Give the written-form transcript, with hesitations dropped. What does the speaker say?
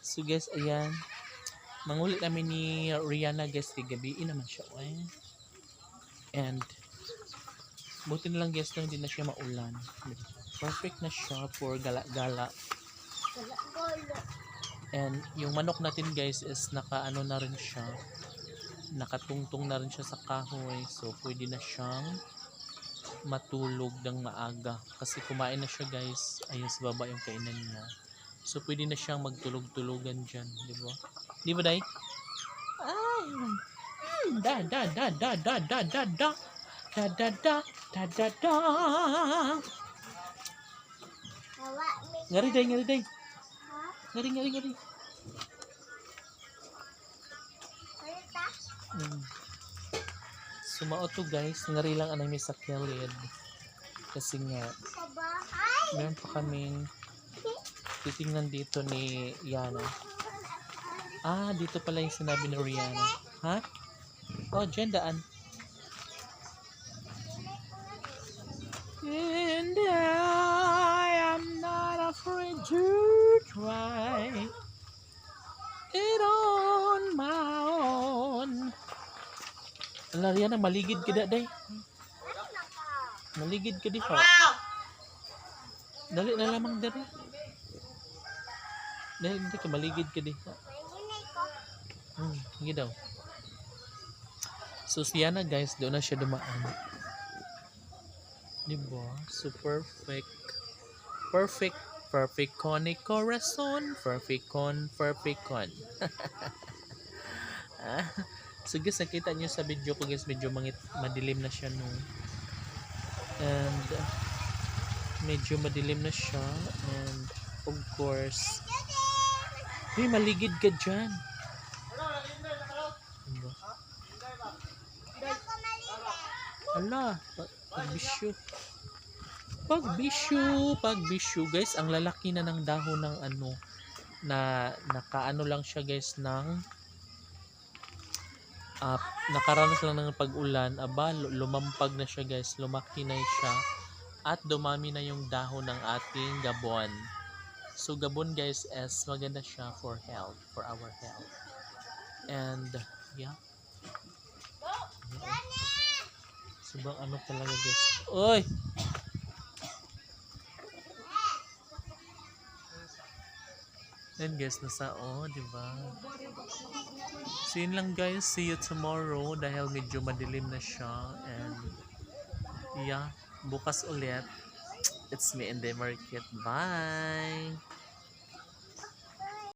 So guys, ayan. Mangulit namin ni Rihanna guys, kay gabiin naman siya. And buti na lang guys na hindi na siya maulan. Perfect na siya for gala-gala. And yung manok natin guys is nakaano na rin siya. Nakatungtong na rin siya sa kahoy. So pwede na siyang matulog ng maaga. Kasi kumain na siya guys. Ayun sa baba yung kainan niya. So pwede na siyang magtulog-tulogan dyan. Diba? Diba day? Ay! Da da da da da da da da da da da da da da. Ngari day, ngari day. Ngari, ngari, ngari. Sumao to guys, ngari lang anay may sa kilid. Kasi nga, meron pa kaming titingnan dito ni Yana. Ah, dito pala yung sinabi ni Rihanna. Ha? Oh, dyan daan. And I am not afraid to try it on my own. Ala, Rihanna, maligid ka day. Maligid ka di pa. Dali na lamang dari. Dahil hindi ka maligid ka di. Hindi daw. So si Yana guys, doon na siya dumaan. Diba? So perfect. Perfect. Perfect con ni corazon. Perfect con. Perfect con. So guys, nakita nyo sa video ko guys, medyo madilim na siya no. And medyo madilim na siya. And of course, maligid ka dyan. Diba? Ala, pagbisyo. Pagbisyo guys, ang lalaki na ng dahon ng ano, na nakaano lang siya guys ng nakaranas lang ng pag-ulan. Aba, lumampag na siya guys, lumaki na siya at dumami na yung dahon ng ating gabon. So gabon guys is maganda siya for health, for our health. And yeah. Sobrang ano talaga guys. Oy! Then guys, nasa diba? So yun lang guys, see you tomorrow dahil medyo madilim na siya. And yeah, bukas ulit. It's me in the market. Bye!